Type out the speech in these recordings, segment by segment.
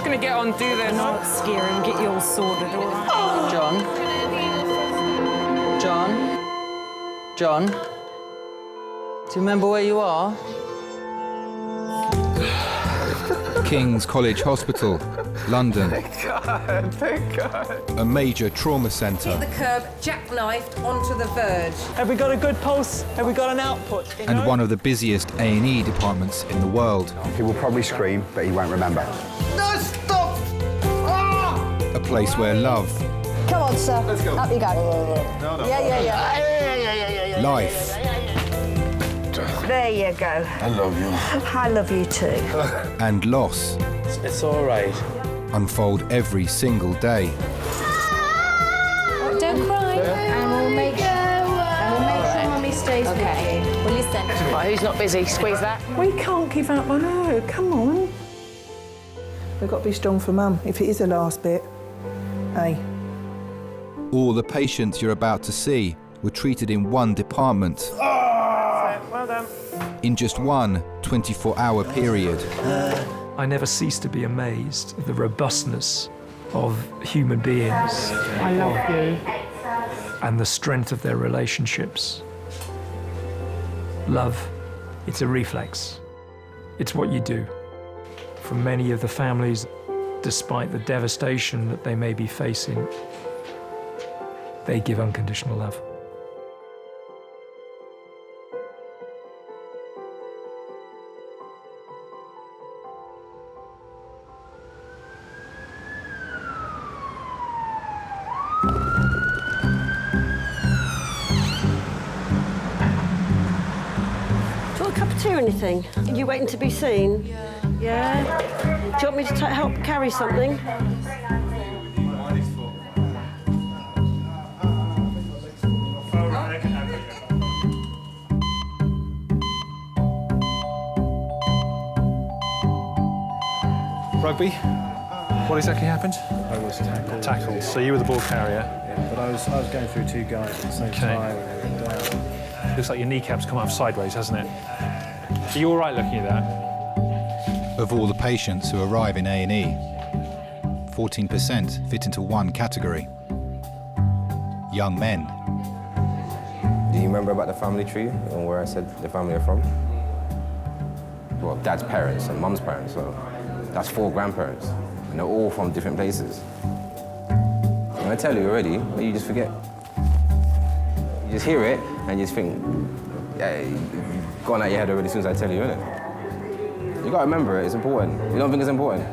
going to get on, do this. Not scare him, get you all sorted, all right? John? Do you remember where you are? King's College Hospital, London. Thank God. A major trauma centre. Hit the curb, jackknifed onto the verge. Have we got a good pulse? Have we got an output? And one of the busiest A&E departments in the world. He will probably scream, but he won't remember. No, stop! Ah! A place where love... Come on, sir. Let's go. Up you go. No. Yeah. life. There you go. I love you. I love you too. And loss. It's all right. Unfold every single day. Don't cry. And we'll make sure Mummy stays with you. Well, listen. Right, who's not busy? Squeeze that. We can't give up on her, come on. We've got to be strong for Mum, if it is the last bit. Hey. All the patients you're about to see were treated in one department. Well done. In just one 24-hour period. I never cease to be amazed at the robustness of human beings. I love you. And the strength of their relationships. Love, it's a reflex. It's what you do. For many of the families, despite the devastation that they may be facing, they give unconditional love. Do you want a cup of tea or anything? Are you waiting to be seen? Yeah. Do you want me to help carry something? Rugby? What exactly happened? I was tackled. Tackled. So you were the ball carrier? Yeah, but I was going through two guys at the same time and they went down. Looks like your kneecap's come out sideways, hasn't it? Are you all right looking at that? Of all the patients who arrive in A&E, 14% fit into one category. Young men. Do you remember about the family tree and where I said the family are from? Well, Dad's parents and Mum's parents, so that's 4 grandparents, and they're all from different places. And I tell you already, but you just forget. You just hear it, and you just think, yeah, you've gone out your head already as soon as I tell you, innit? You gotta remember it, it's important. You don't think it's important?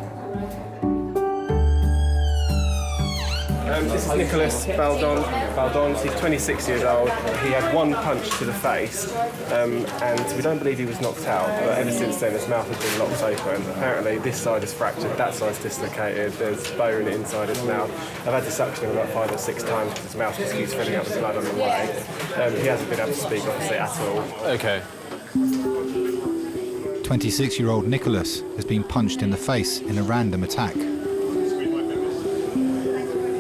This is Nicholas Baldons. He's 26 years old. He had one punch to the face, and we don't believe he was knocked out, but ever since then his mouth has been locked open. Apparently this side is fractured, that side's dislocated, there's bone inside his mouth. I've had to suction him about 5 or 6 times because his mouth just keeps filling up with blood on the way. He hasn't been able to speak, obviously, at all. Okay. 26-year-old Nicholas has been punched in the face in a random attack.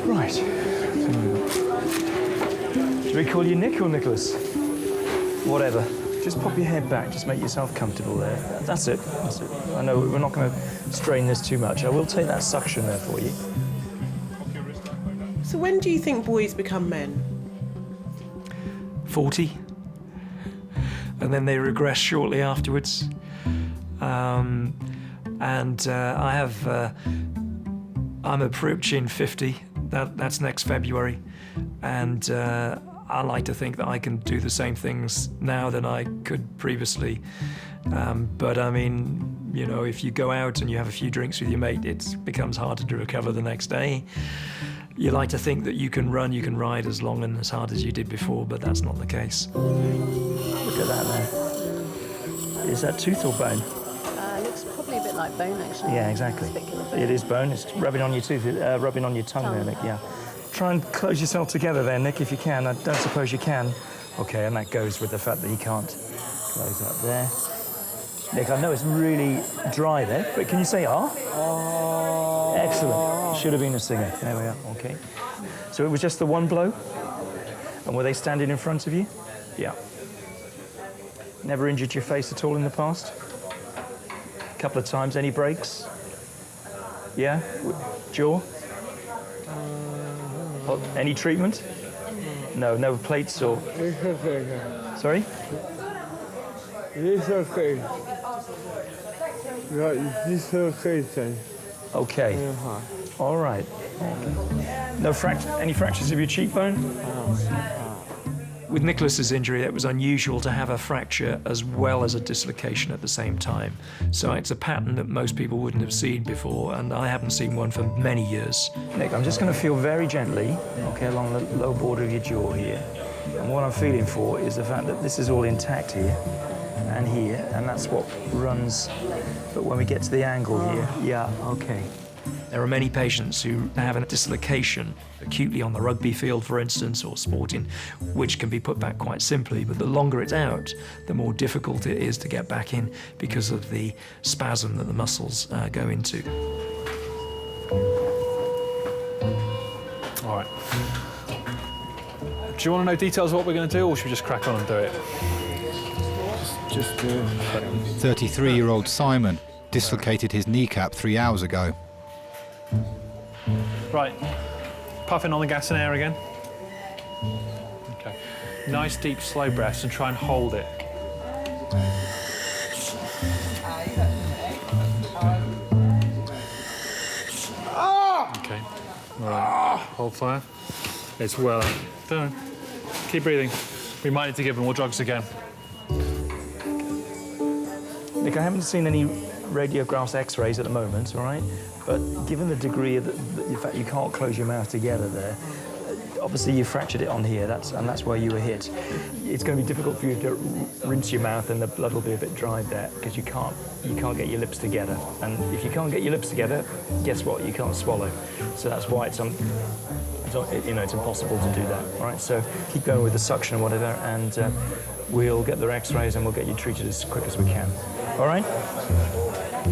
Right. Do we call you Nick or Nicholas? Whatever. Just pop your head back, just make yourself comfortable there. That's it. That's it. I know we're not going to strain this too much. I will take that suction there for you. So when do you think boys become men? 40. And then they regress shortly afterwards. I'm approaching 50. That's next February, and I like to think that I can do the same things now than I could previously. But I mean, you know, if you go out and you have a few drinks with your mate, it becomes harder to recover the next day. You like to think that you can run, you can ride as long and as hard as you did before, but that's not the case. Look at that there. Is that tooth or bone? Looks probably a bit like bone, actually. Yeah, exactly. It is bone. It's rubbing on your tooth, rubbing on your tongue there, Nick, yeah. Try and close yourself together there, Nick, if you can. I don't suppose you can. OK, and that goes with the fact that you can't close that there. Nick, I know it's really dry there, but can you say ah? Oh. Excellent. Should have been a singer. There we are, OK. So it was just the one blow? And were they standing in front of you? Yeah. Never injured your face at all in the past? A couple of times. Any breaks? Yeah? Jaw? Any treatment? No, no plates or... It's okay. Sorry? It's okay. Right, it's okay then. Okay. All right. No any fractures of your cheekbone? With Nicholas's injury, it was unusual to have a fracture as well as a dislocation at the same time. So it's a pattern that most people wouldn't have seen before, and I haven't seen one for many years. Nick, I'm just going to feel very gently, okay, along the low border of your jaw here. And what I'm feeling for is the fact that this is all intact here and here, and that's what runs. But when we get to the angle here, yeah, okay. There are many patients who have a dislocation acutely on the rugby field, for instance, or sporting, which can be put back quite simply, but the longer it's out, the more difficult it is to get back in because of the spasm that the muscles go into. All right. Do you want to know details of what we're going to do, or should we just crack on and do it? Just do it. 33-year-old Simon dislocated his kneecap 3 hours ago. Right. Puffing on the gas and air again. Okay. Nice, deep, slow breaths and try and hold it. Okay. All right. Hold fire. It's well. Don't. Keep breathing. We might need to give him more drugs again. Nick, I haven't seen any radiographs, X-rays at the moment, all right? But given the degree of the fact you can't close your mouth together there, obviously you fractured it on here, and that's where you were hit. It's going to be difficult for you to rinse your mouth, and the blood will be a bit dried there because you can't get your lips together. And if you can't get your lips together, guess what? You can't swallow. So that's why it's impossible to do that. All right. So keep going with the suction and whatever, and we'll get the X-rays and we'll get you treated as quick as we can. All right.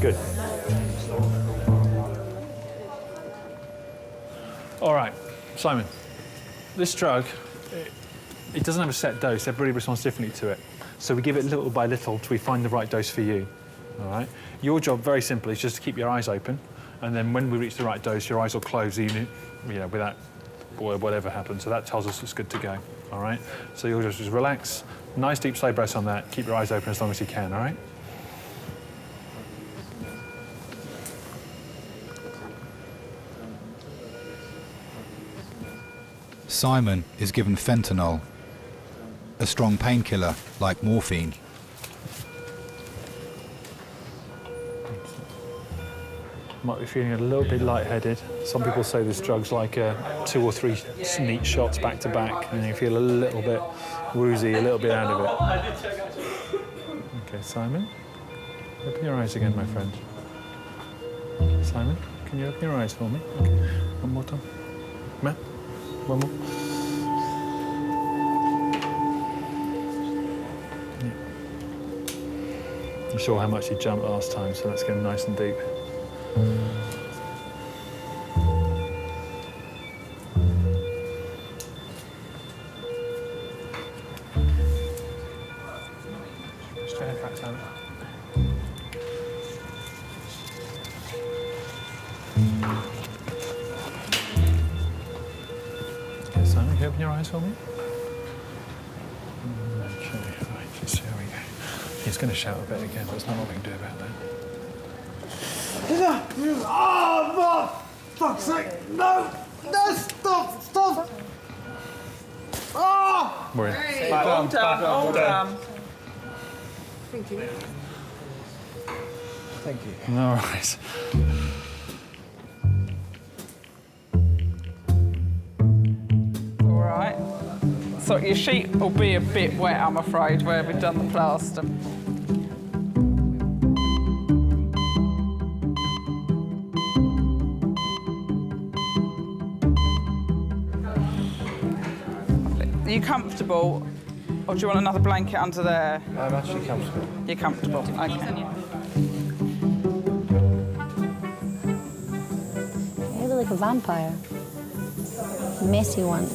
Good. All right, Simon, this drug, it doesn't have a set dose. Everybody responds differently to it. So we give it little by little till we find the right dose for you, all right? Your job, very simply, is just to keep your eyes open, and then when we reach the right dose, your eyes will close, without whatever happens. So that tells us it's good to go, all right? So you'll just relax, nice deep slow breaths on that, keep your eyes open as long as you can, all right? Simon is given fentanyl, a strong painkiller like morphine. Might be feeling a little bit lightheaded. Some people say this drug's like 2 or 3 neat shots back to back, and you feel a little bit woozy, a little bit out of it. Okay, Simon, open your eyes again, my friend. Simon, can you open your eyes for me? Okay, one more time. Matt, one more. Yeah. You saw how much he jumped last time, so let's get him nice and deep. Straight head back, Simon. Okay, Simon, can you open your eyes for me? Okay, right, just here we go. He's going to shout a bit again, but there's not what we can do about that. Oh, for fuck's sake! No! No, stop! Stop! Oh! We're in. Hey, all done. Thank you. Thank you. All right. All right. So your sheet will be a bit wet, I'm afraid, where we've done the plaster. Are you comfortable, or do you want another blanket under there? I'm actually comfortable. You're comfortable, okay. You look like a vampire. Messy one.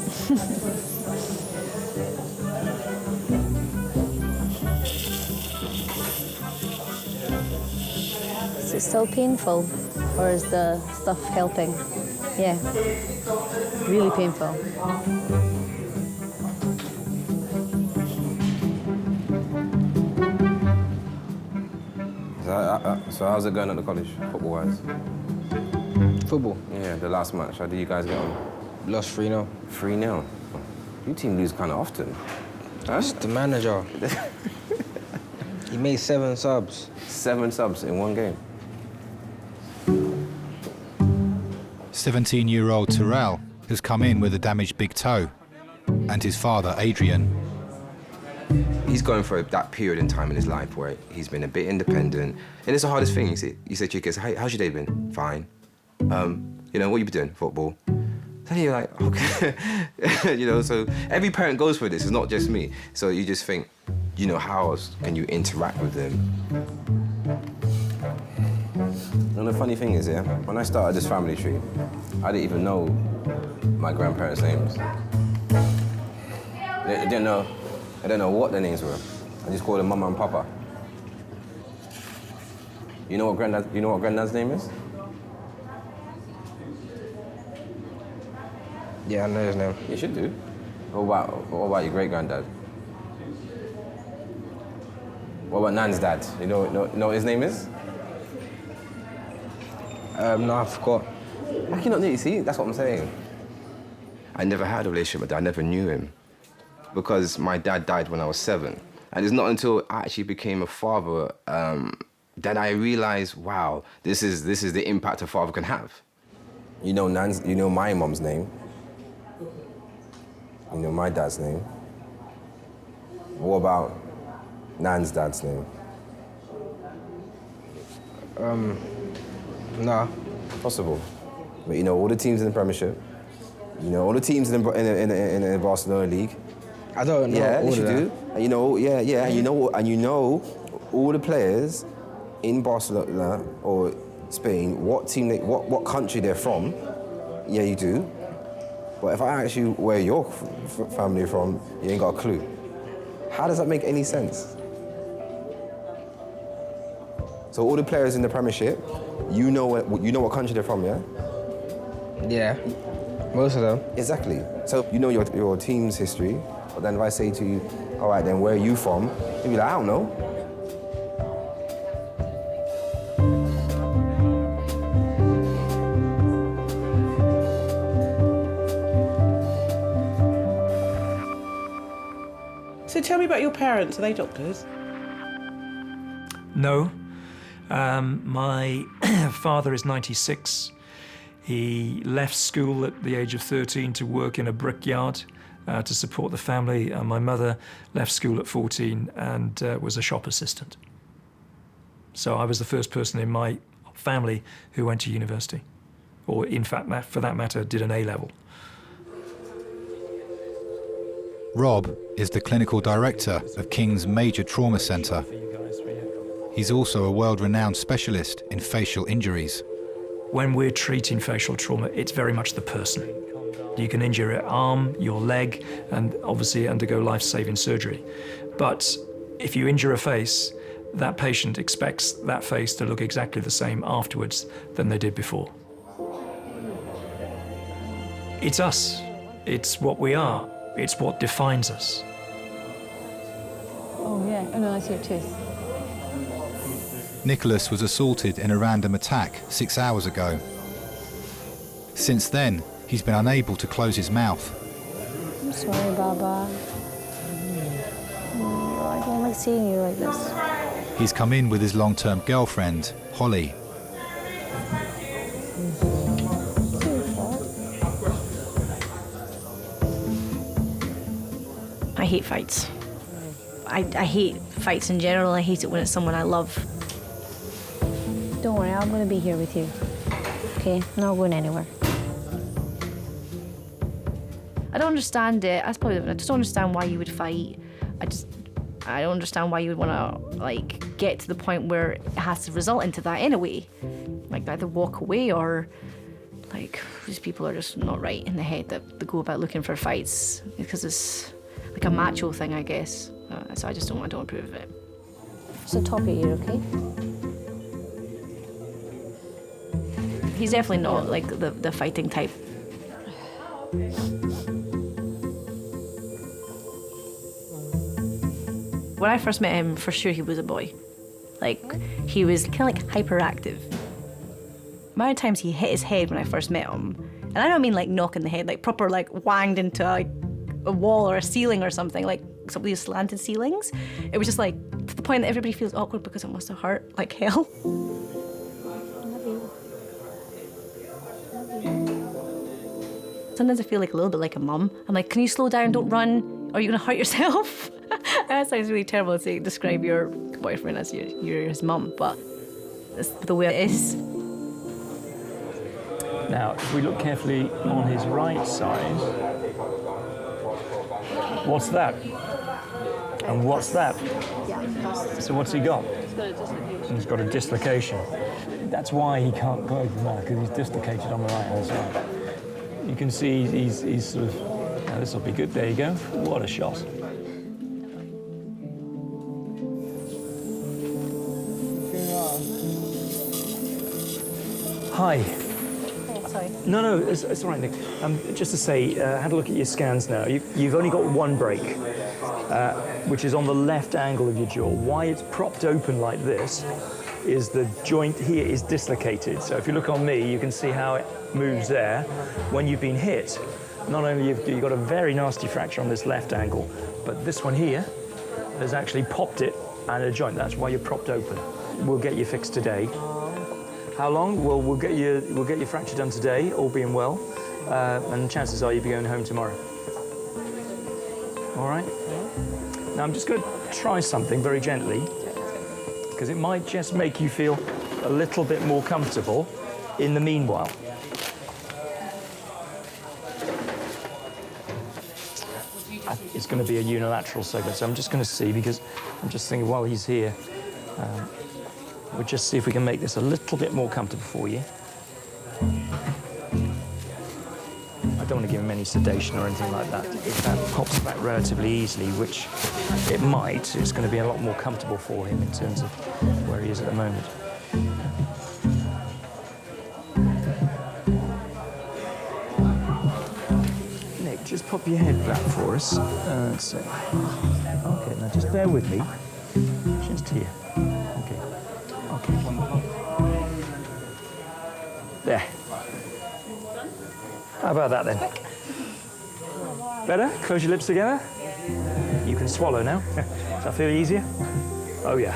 See it still painful, or is the stuff helping? Yeah, really painful. So how's it going at the college, football-wise? Football? Yeah, the last match. How did you guys get on? Lost 3-0. 3-0? Your team lose kind of often. That's the manager. He made 7 subs. 7 subs in one game? 17-year-old Terrell has come in with a damaged big toe, and his father, Adrian. He's going through that period in time in his life where he's been a bit independent, and it's the hardest thing. You say to your kids, "Hey, how's your day been?" "Fine." You know, "What you been doing?" "Football." Then you're like, okay. You know, so every parent goes through this. It's not just me. So you just think, you know, how else can you interact with them? And the funny thing is, yeah, when I started this family tree, I didn't even know my grandparents' names. I didn't know what their names were. I just called them Mama and Papa. You know what Granddad's name is? Yeah, I know his name. You should do. What about your great-granddad? What about Nan's dad? You know what his name is? No, I forgot. How can you not know? You see, that's what I'm saying. I never had a relationship with dad. I never knew him because my dad died when I was 7. And it's not until I actually became a father that I realized, wow, this is the impact a father can have. You know my mom's name. You know my dad's name. What about Nan's dad's name? Nah. Possible. But you know all the teams in the Premiership. You know all the teams in the Barcelona League. I don't know. Yeah, all yes, of you that. do. And you know, yeah, and you know all the players in Barcelona or Spain, what country they're from. Yeah, you do. But if I ask you where your family are from, you ain't got a clue. How does that make any sense? So all the players in the Premiership, you know what country they're from, yeah? Yeah, most of them. Exactly. So you know your team's history, but then if I say to you, all right, then where are you from? You'll be like, I don't know. So tell me about your parents. Are they doctors? No. My father is 96. He left school at the age of 13 to work in a brickyard to support the family. My mother left school at 14 and was a shop assistant. So I was the first person in my family who went to university, or in fact, for that matter, did an A-level. Rob is the clinical director of King's major trauma centre. He's also a world-renowned specialist in facial injuries. When we're treating facial trauma, it's very much the person. You can injure your arm, your leg, and obviously undergo life-saving surgery. But if you injure a face, that patient expects that face to look exactly the same afterwards than they did before. It's us. It's what we are. It's what defines us. Oh, yeah. Oh, no, I see your tooth. Nicholas was assaulted in a random attack 6 hours ago. Since then, he's been unable to close his mouth. I'm sorry, Baba. I don't like seeing you like this. He's come in with his long-term girlfriend, Holly. I hate fights. I hate fights in general. I hate it when it's someone I love. Don't worry, I'm going to be here with you. Okay? I'm not going anywhere. I don't understand it. I just don't understand why you would fight. I don't understand why you would want to get to the point where it has to result into that anyway. Either walk away or these people are just not right in the head that they go about looking for fights because it's like a macho thing, I guess. So I don't approve of it. Just a top of your ear, okay? He's definitely not like the fighting type. When I first met him, for sure he was a boy. Like, he was kind of like hyperactive. The amount of times he hit his head when I first met him, and I don't mean like knocking the head, like proper like wanged into like a wall or a ceiling or something, like some of these slanted ceilings. It was just like, to the point that everybody feels awkward because it must have hurt like hell. Sometimes I feel like a little bit like a mum. I'm like, can you slow down, don't run, or are you gonna hurt yourself? That sounds really terrible to describe your boyfriend as you're his mum, but that's the way it is. Now, if we look carefully on his right side, what's that? And what's that? So what's he got? He's got a dislocation. That's why he can't go over now, because he's dislocated on the right-hand side. You can see he's sort of, now this will be good, there you go. What a shot. Hi. Sorry. No, it's all right, Nick. Just to say, had a look at your scans now. You've only got one break, which is on the left angle of your jaw. Why it's propped open like this is the joint here is dislocated. So if you look on me, you can see how it moves there. When you've been hit, not only have you got a very nasty fracture on this left angle, but this one here has actually popped it and a joint. That's why you're propped open. We'll get you fixed today. How long? Well, we'll get your fracture done today, all being well, and chances are you'll be going home tomorrow. All right? Now I'm just going to try something very gently, because it might just make you feel a little bit more comfortable in the meanwhile. It's going to be a unilateral segment, so I'm just going to see, because I'm just thinking while he's here, we'll just see if we can make this a little bit more comfortable for you. I don't want to give him any sedation or anything like that. If that pops back relatively easily, which it might, it's going to be a lot more comfortable for him in terms of where he is at the moment. Nick, just pop your head back for us. That's it. Okay, now just bear with me. Just here. Okay. There. How about that then? Better? Close your lips together. You can swallow now. Does that feel easier? Oh yeah.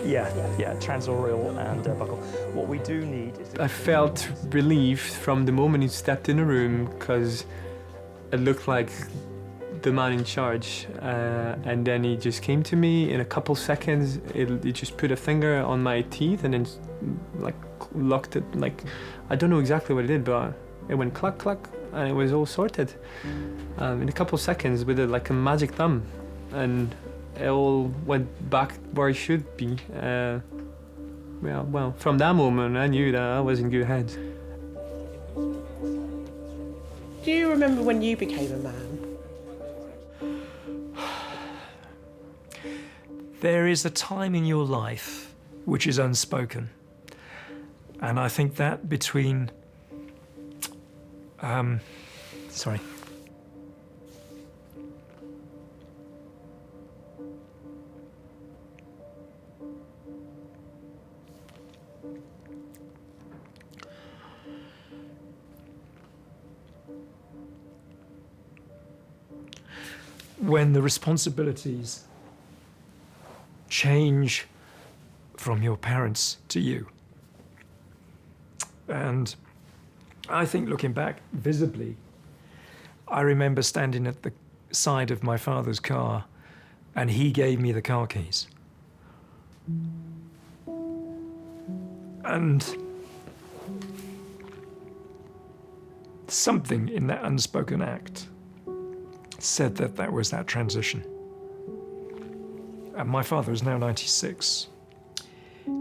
yeah, transoral and buccal. What we do need is... I felt relieved from the moment he stepped in the room, because it looked like the man in charge, and then he just came to me in a couple seconds. He just put a finger on my teeth and then like locked it, like, I don't know exactly what it did, but it went cluck cluck and it was all sorted in a couple seconds with like a magic thumb, and it all went back where it should be. Well, from that moment I knew that I was in good hands. Do you remember when you became a man? There is a time in your life which is unspoken. And I think that between, sorry. When the responsibilities change from your parents to you. And I think, looking back visibly, I remember standing at the side of my father's car and he gave me the car keys. And something in that unspoken act said that that was that transition. And my father is now 96.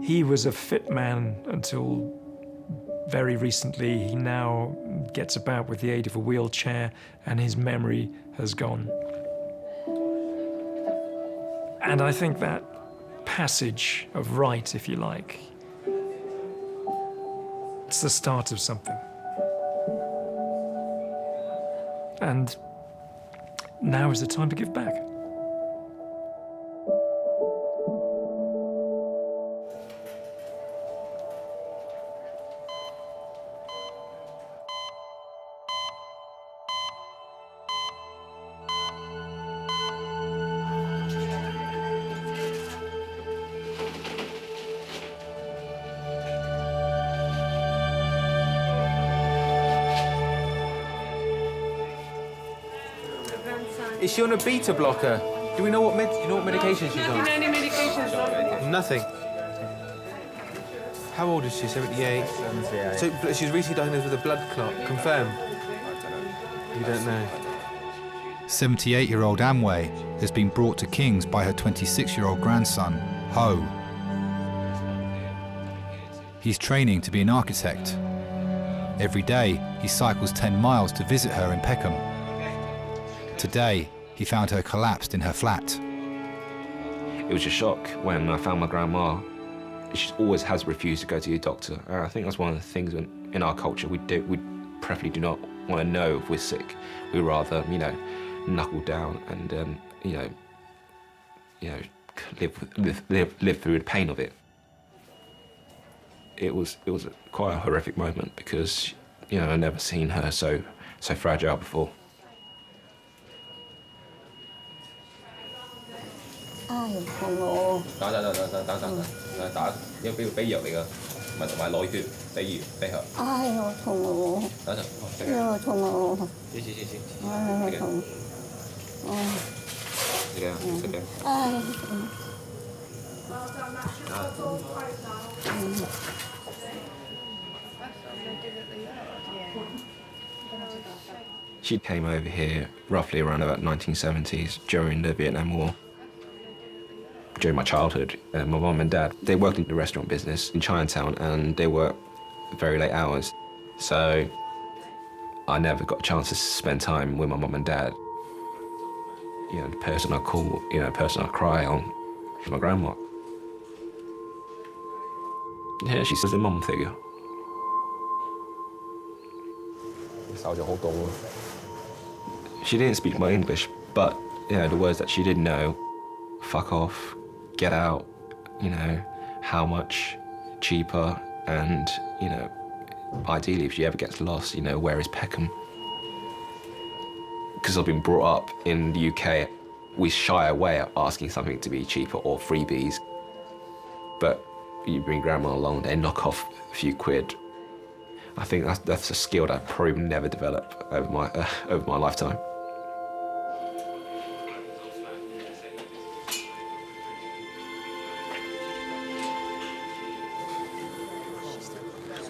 He was a fit man until very recently. He now gets about with the aid of a wheelchair and his memory has gone. And I think that passage of right, if you like, It's the start of something. And now is the time to give back. Is she on a beta blocker? Do we know what medication she's on? Any medications? Nothing. How old is she? 78? 78. So but she's recently diagnosed with a blood clot. Confirmed? You don't know. 78-year-old Amway has been brought to King's by her 26-year-old grandson, Ho. He's training to be an architect. Every day, he cycles 10 miles to visit her in Peckham. Today, he found her collapsed in her flat. It was a shock when I found my grandma. She always has refused to go to the doctor. I think that's one of the things in our culture we preferably do not want to know if we're sick. We rather, knuckle down and live through the pain of it. It was quite a horrific moment because I'd never seen her so fragile before. She came over here roughly around about 1970s during the Vietnam War. During my childhood, my mum and dad, they worked in the restaurant business in Chinatown and they worked very late hours. So I never got a chance to spend time with my mum and dad. The person I call, the person I cry on is my grandma. Yeah, she's a mum figure. She didn't speak my English, but the words that she did know, fuck off, get out, how much cheaper, and, ideally if she ever gets lost, where is Peckham? Because I've been brought up in the UK, we shy away at asking something to be cheaper or freebies. But you bring grandma along, they knock off a few quid. I think that's a skill that I probably never develop over my lifetime.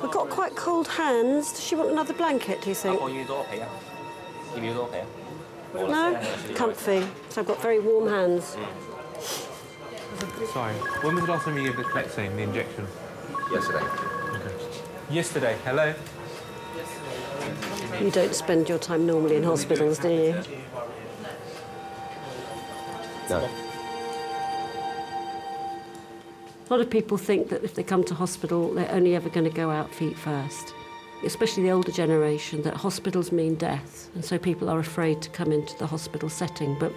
We've got quite cold hands. Does she want another blanket, do you think? No? Comfy. So I've got very warm hands. Sorry, when was the last time you gave the Clexane, the injection? Yesterday. Okay. Yesterday, hello? You don't spend your time normally in hospitals, do you? No. A lot of people think that if they come to hospital, they're only ever going to go out feet first. Especially the older generation, that hospitals mean death, and so people are afraid to come into the hospital setting. But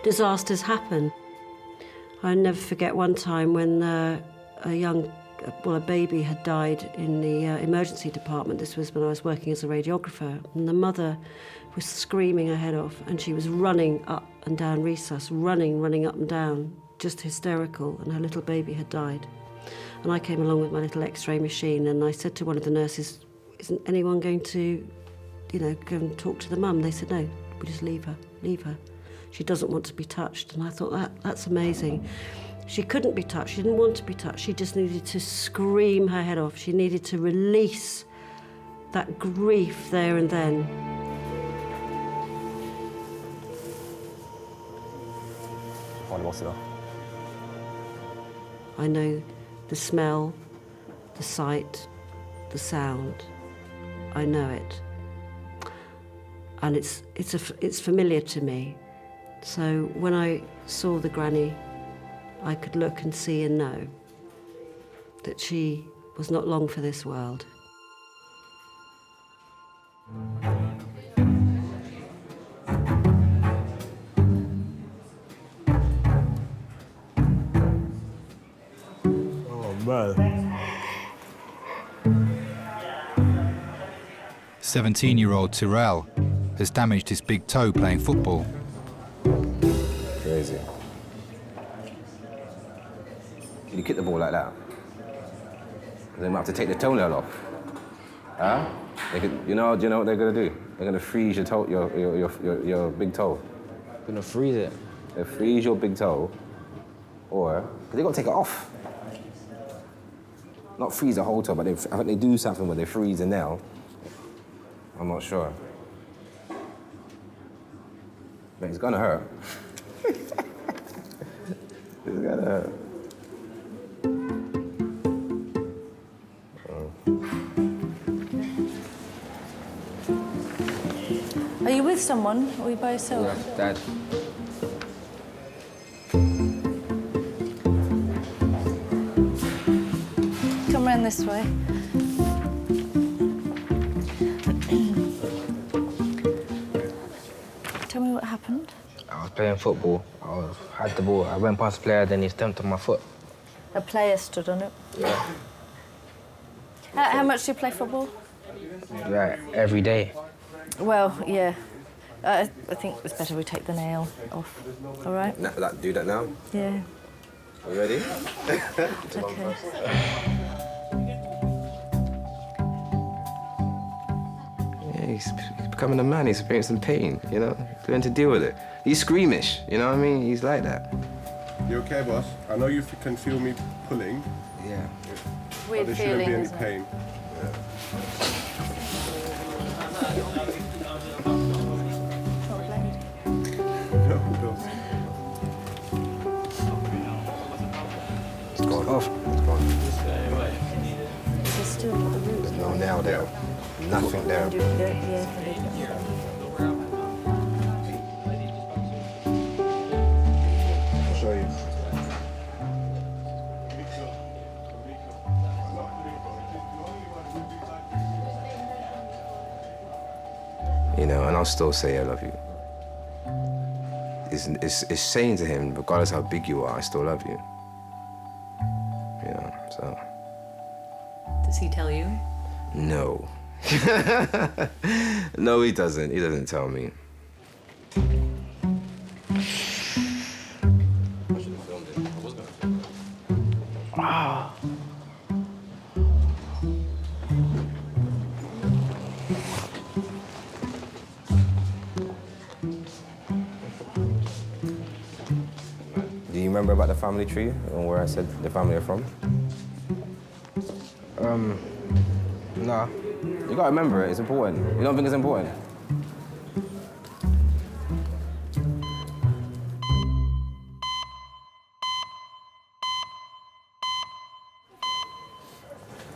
disasters happen. I'll never forget one time when a baby had died in the emergency department. This was when I was working as a radiographer, and the mother was screaming her head off, and she was running up and down resus, running up and down, just hysterical, and her little baby had died. And I came along with my little X-ray machine, and I said to one of the nurses, "Isn't anyone going to, go and talk to the mum?" They said, "No, we just leave her. She doesn't want to be touched." And I thought, that's amazing. She couldn't be touched, she didn't want to be touched, she just needed to scream her head off. She needed to release that grief there and then. I know the smell, the sight, the sound. I know it. And it's familiar to me. So when I saw the granny, I could look and see and know that she was not long for this world. Oh, man. 17-year-old Tyrell has damaged his big toe playing football. Crazy. Can you kick the ball like that? They might have to take the toenail off. Huh? They could, you know what they're gonna do? They're gonna freeze your toe, your big toe. Gonna freeze it? They freeze your big toe, or they gotta take it off. Not freeze the whole toe, but I think they do something where they freeze the nail. I'm not sure. But it's gonna hurt. It's gonna hurt. Are you with someone, or are you by yourself? Yeah, Dad. Come round this way. Tell me what happened. I was playing football. I had the ball. I went past the player, then he stamped on my foot. A player stood on it. Yeah. How much do you play football? Like, every day. Well, yeah. I think it's better we take the nail off. All right? Do that now? Yeah. Are you ready? Okay. Yeah, he's becoming a man. He's experiencing pain, you know? Learn to deal with it. He's squeamish, you know what I mean? He's like that. You okay, boss? I know you can feel me pulling. Yeah. Weird there shouldn't be feeling, any isn't it? pain. It's gone off. It's gone. There's still the root. There's no nail there. Nothing there. I'll show you. You know, and I'll still say I love you. It's saying to him, regardless how big you are, I still love you. You know, so. Does he tell you? No. No, he doesn't. He doesn't tell me. Ah. Do you remember about the family tree and where I said the family are from? Nah. You gotta remember it, it's important. You don't think it's important?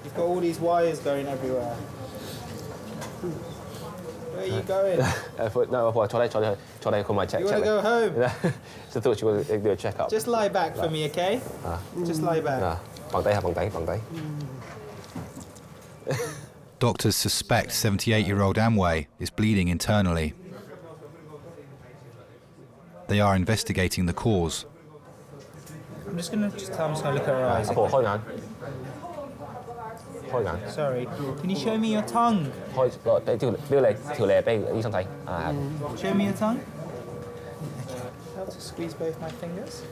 You've got all these wires going everywhere. Where are you going? No, I told her to come my check. You want to go home? So I thought she would do a checkup. Just lie back for me, okay? Just lie back. Bằng tay. Doctors suspect 78-year-old Amway is bleeding internally. They are investigating the cause. I'm just gonna look at her eyes. Sorry. Can you show me your tongue? Show me your tongue. How to squeeze both my fingers?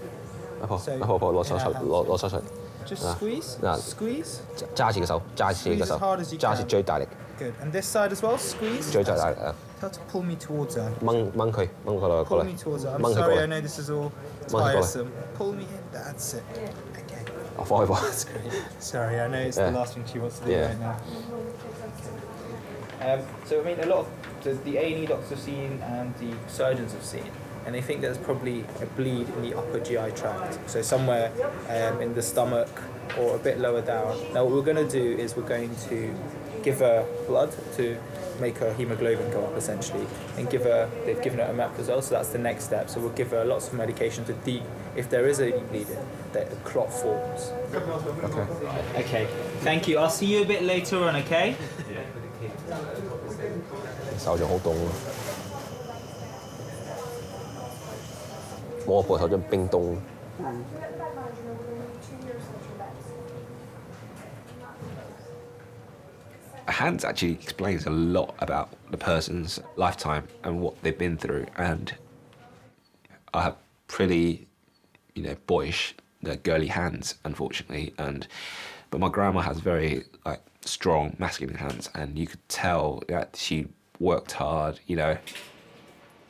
Just squeeze. Squeeze. Squeeze as hard as you can. Good. And this side as well. Squeeze. How to pull me towards her. Pull me towards her. I'm sorry. I know this is all tiresome. Pull me in. That's it. Okay. Sorry. I know it's the last thing she wants to do right now. So I mean, a lot of the A&E doctors have seen and the surgeons have seen, and they think there's probably a bleed in the upper GI tract, so somewhere in the stomach or a bit lower down. Now what we're going to do is we're going to give her blood to make her hemoglobin go up essentially, and they've given her omeprazole, so that's the next step. So we'll give her lots of medication if there is any bleeding, that the clot forms. Okay. Thank you. I'll see you a bit later on, okay? 手掌好凍啊！摸個手掌冰凍。Hands actually explains a lot about the person's lifetime and what they've been through. And I have pretty, boyish, girly hands, unfortunately. But my grandma has very strong masculine hands, and you could tell that she worked hard.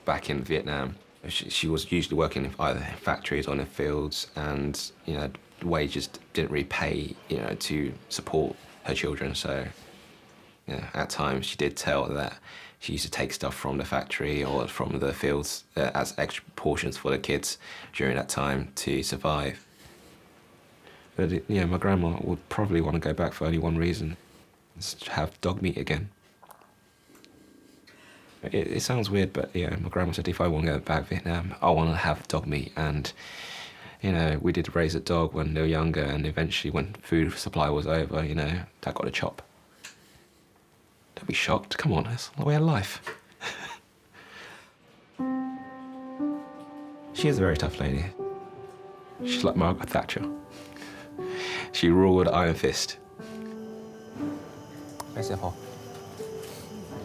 Back in Vietnam, she was usually working either in factories or in the fields, and the wages didn't really pay, to support her children. So. At times she did tell that she used to take stuff from the factory or from the fields as extra portions for the kids during that time to survive. But my grandma would probably want to go back for only one reason: to have dog meat again. It sounds weird, but my grandma said if I want to go back to Vietnam, I want to have dog meat. And we did raise a dog when they were younger, and eventually when food supply was over, that got a chop. Don't be shocked. Come on, it's the way of life. She is a very tough lady. She's like Margaret Thatcher. She ruled iron fist. 咩事啊，婆？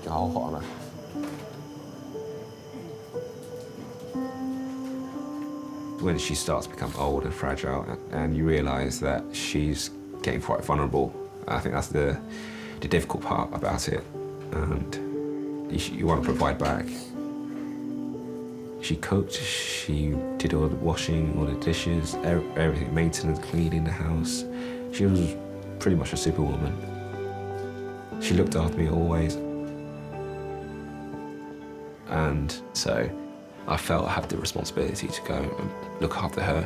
仲好渴係嘛？ When she starts to become old and fragile, and you realise that she's getting quite vulnerable, I think that's the difficult part about it, and you want to provide back. She cooked, she did all the washing, all the dishes, everything, maintenance, cleaning the house. She was pretty much a superwoman. She looked after me always. And so I felt I had the responsibility to go and look after her.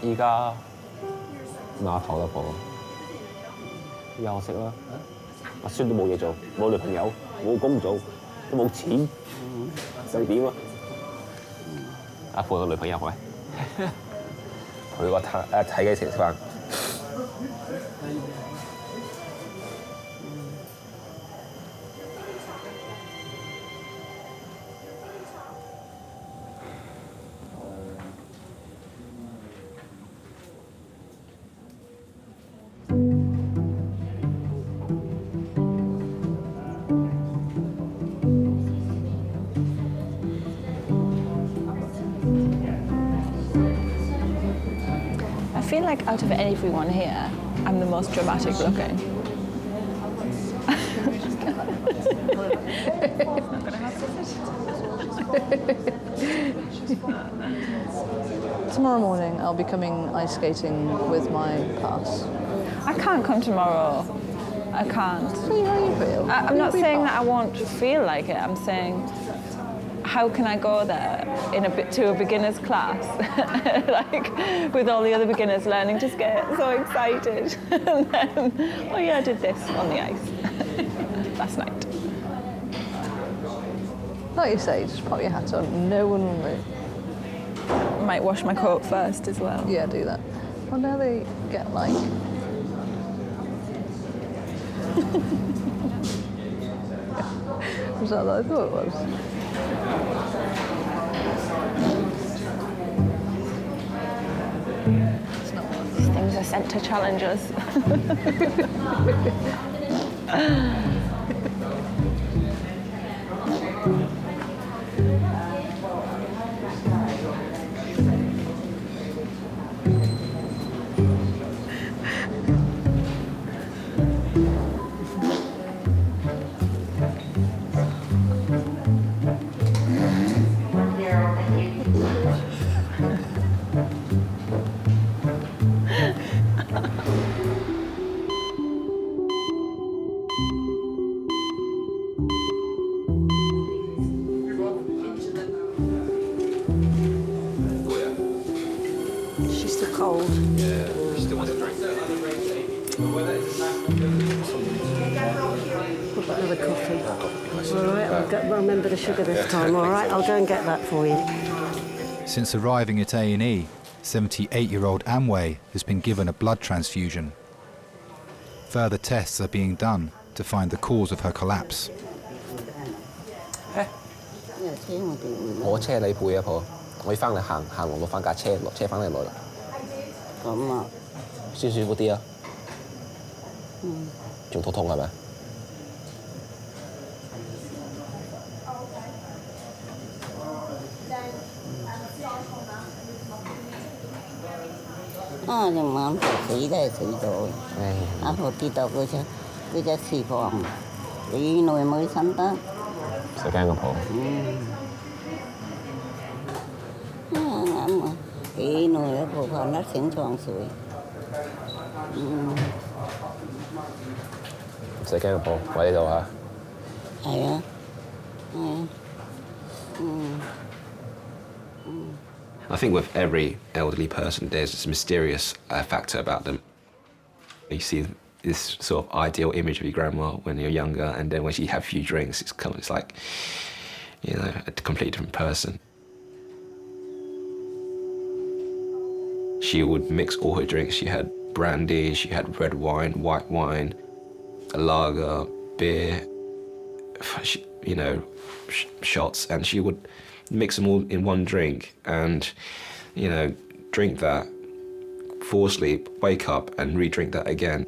依家碼頭啦，婆，休息啦。阿孫都冇嘢做，冇女朋友，冇工做，都冇錢，想點啊？阿婆個女朋友喂，陪我睇幾時食飯？ I feel like out of everyone here, I'm the most dramatic looking. Tomorrow morning I'll be coming ice skating with my pass. I can't come tomorrow. I can't. See how you feel. I'm not saying that I won't feel like it. I'm saying, how can I go there to a beginner's class, like with all the other beginners learning to skate, so excited, and then, oh yeah, I did this on the ice last night. Like you say, just pop your hat on. No one will move. I might wash my coat first as well. Yeah, do that. Well, now they get like. Was that what I thought it was? These things are sent to challenge us. She's still cold. Yeah, she still wants a drink. What about another coffee? All right, I'll remember the sugar this time, all right? I'll go and get that for you. Since arriving at A&E, 78-year-old Amway has been given a blood transfusion. Further tests are being done to find the cause of her collapse. 我車你背啊，婆，我要翻嚟行路攞翻架車，落車翻嚟攞啦。咁啊，舒服啲啊？仲肚痛係咪？啊，隻眼婆死都係死咗，阿婆跌到嗰隻廚房，幾耐冇診得。唔使驚啊，婆。啱啊，幾耐啦，婆婆甩醒床水。唔使驚啊，婆，我喺度嚇。係啊，I think with every elderly person, there's this mysterious factor about them. You see this sort of ideal image of your grandma when you're younger, and then when she have a few drinks, it's like, you know, a completely different person. She would mix all her drinks. She had brandy, she had red wine, white wine, a lager, beer, you know, shots, and she would mix them all in one drink and, you know, drink that, fall asleep, wake up and re-drink that again.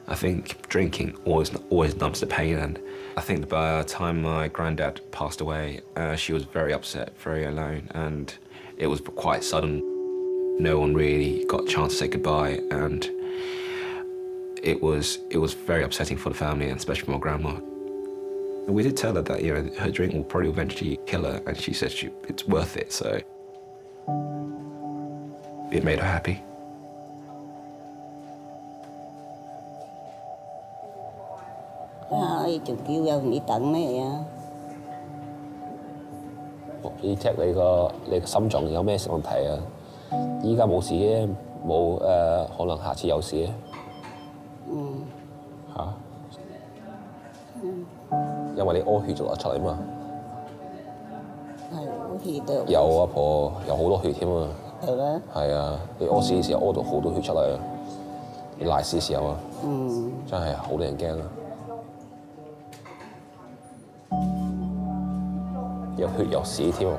I think drinking always numbs the pain, and I think by the time my granddad passed away, she was very upset, very alone, and it was quite sudden. No one really got a chance to say goodbye, and it was very upsetting for the family, and especially for my grandma. We did tell her that, you know, her drink will probably eventually kill her, and she said it's worth it, so it made her happy.仲叫有你等咩啊？要 check 你個心臟有咩問題啊？依家冇事嘅，冇可能下次有事嘅。嚇？因為你屙血就流出嚟嘛。係屙血都有啊，婆，有好多血添啊。係咩？係啊，你屙屎嘅時候屙到好多血出嚟啊！你賴屎嘅時候啊，真係好令人驚啊！有血有屎添啊！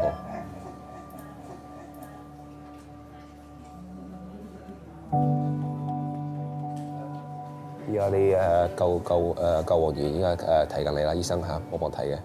而家啲救護員依家睇緊你啦，醫生嚇，我幫睇嘅。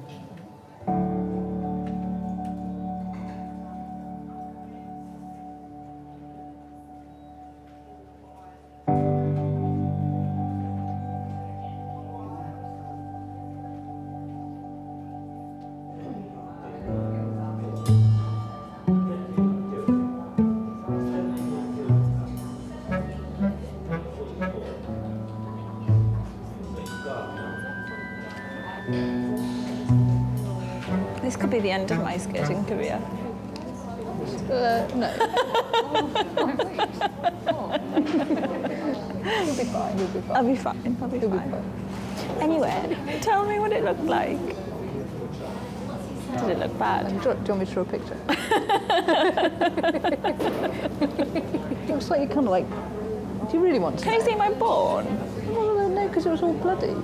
This could be the end of my skating career. No. You'll be fine, you'll be fine. I'll be fine, I'll be fine. Anyway, tell me what it looked like. Did it look bad? Do you want me to draw a picture? It looks like you kind of like... Do you really want to Can you see my bone? Well, no, because it was all bloody.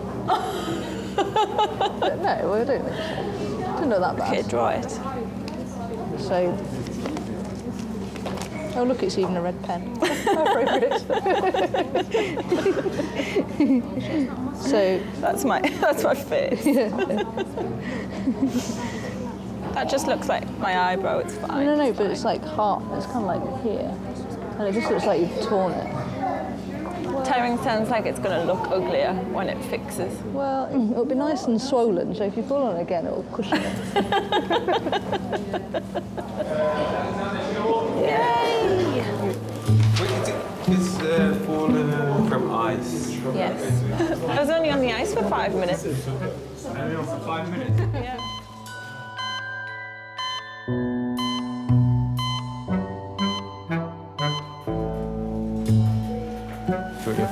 But no, well, I don't think so. Didn't look that bad. Okay, draw it. So... Oh, look, it's even a red pen. How appropriate. So... That's my face. That just looks like my eyebrow, it's fine. No, but it's like heart. It's kind of like here. And it just looks like you've torn it. Tearing sounds like it's going to look uglier when it fixes. Well, it'll be nice and swollen, so if you fall on it again, it'll cushion it. Yay! It's fallen from ice. Yes. I was only on the ice for 5 minutes. Only on for 5 minutes? Yeah.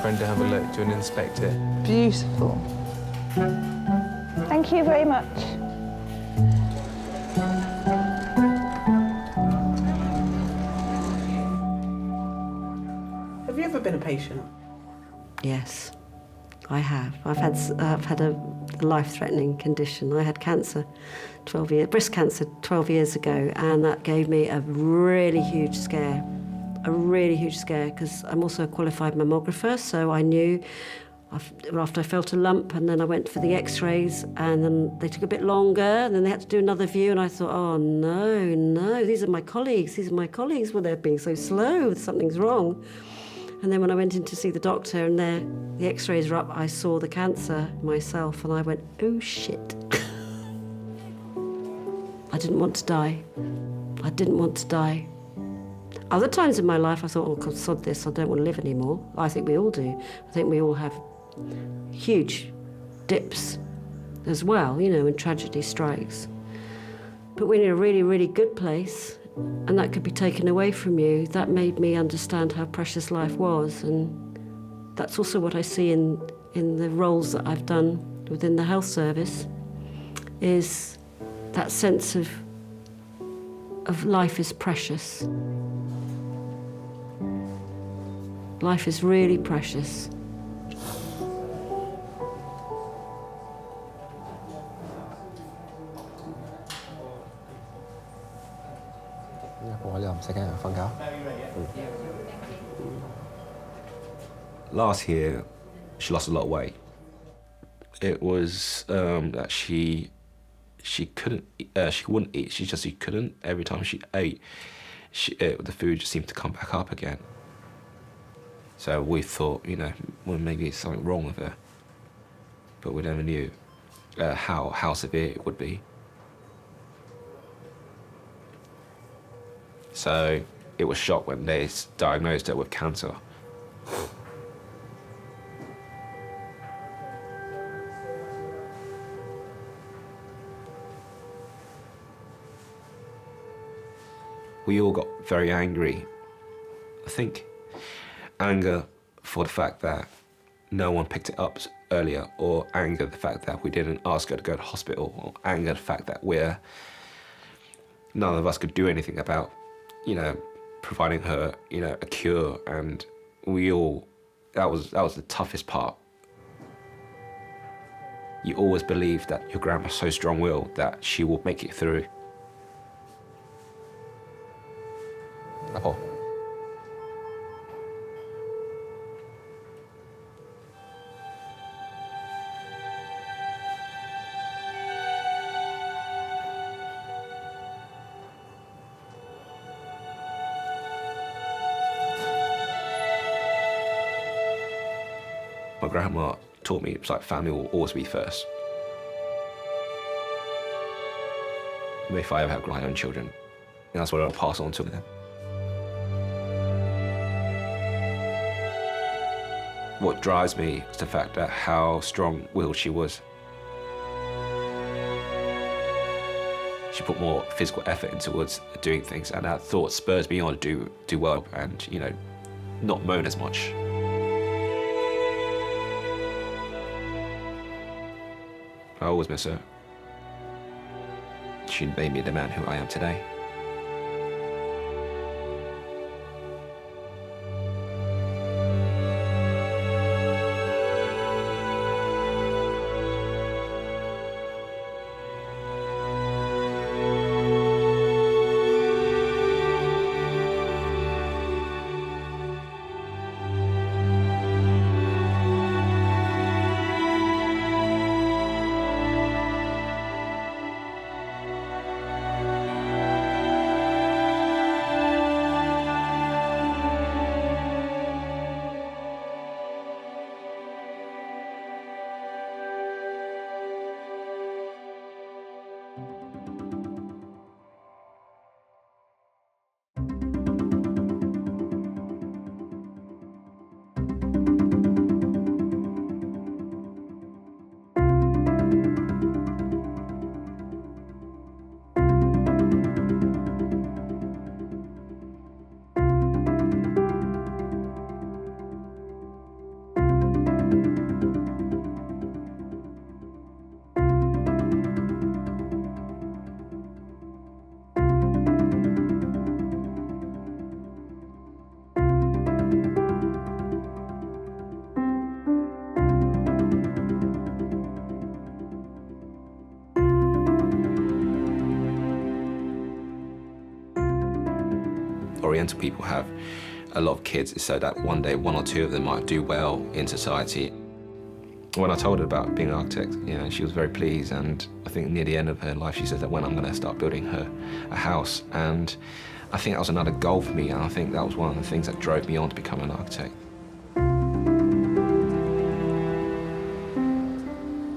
friend to have a look. Do you want to inspect it? Beautiful. Thank you very much. Have you ever been a patient? Yes, I have. I've had a life-threatening condition. I had cancer, breast cancer 12 years ago, and that gave me a really huge scare. Because I'm also a qualified mammographer, so I knew after I felt a lump, and then I went for the x-rays, and then they took a bit longer, and then they had to do another view, and I thought, oh no, these are my colleagues, well, they're being so slow, something's wrong. And then when I went in to see the doctor and the x-rays were up, I saw the cancer myself, and I went, oh shit. I didn't want to die. Other times in my life I thought, oh God, sod this, I don't want to live anymore. I think we all do. I think we all have huge dips as well, when tragedy strikes. But when you're in a really, really good place, and that could be taken away from you, that made me understand how precious life was. And that's also what I see in the roles that I've done within the health service, is that sense of life is precious. Life is really precious. Last year, she lost a lot of weight. It was that she couldn't, she wouldn't eat. She couldn't. Every time she ate, the food just seemed to come back up again. So we thought, well, maybe it's something wrong with her, but we never knew how severe it would be. So it was shocked when they diagnosed her with cancer. We all got very angry. I think anger for the fact that no one picked it up earlier, or anger the fact that we didn't ask her to go to hospital, or anger the fact that none of us could do anything about, providing her, a cure, and that was the toughest part. You always believe that your grandma's so strong-willed that she will make it through. My grandma taught me it's like family will always be first. If I ever have my own children, that's what I'll pass on to them. What drives me is the fact that how strong-willed she was. She put more physical effort into doing things, and that thought spurs me on to do well and, not moan as much. I always miss her. She made me the man who I am today. Oriental people have a lot of kids is so that one day 1 or 2 of them might do well in society. When I told her about being an architect, you know, she was very pleased, and I think near the end of her life she said that when I'm going to start building her a house, and I think that was another goal for me, and I think that was one of the things that drove me on to become an architect.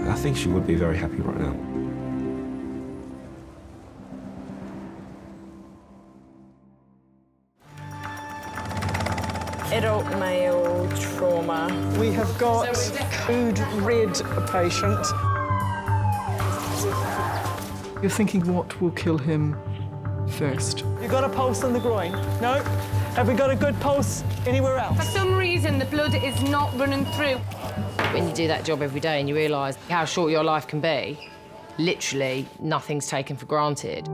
I think she would be very happy right now. Adult male trauma. We have got food red patient. You're thinking what will kill him first? You got a pulse on the groin? No? Have we got a good pulse anywhere else? For some reason, the blood is not running through. When you do that job every day and you realise how short your life can be, literally nothing's taken for granted.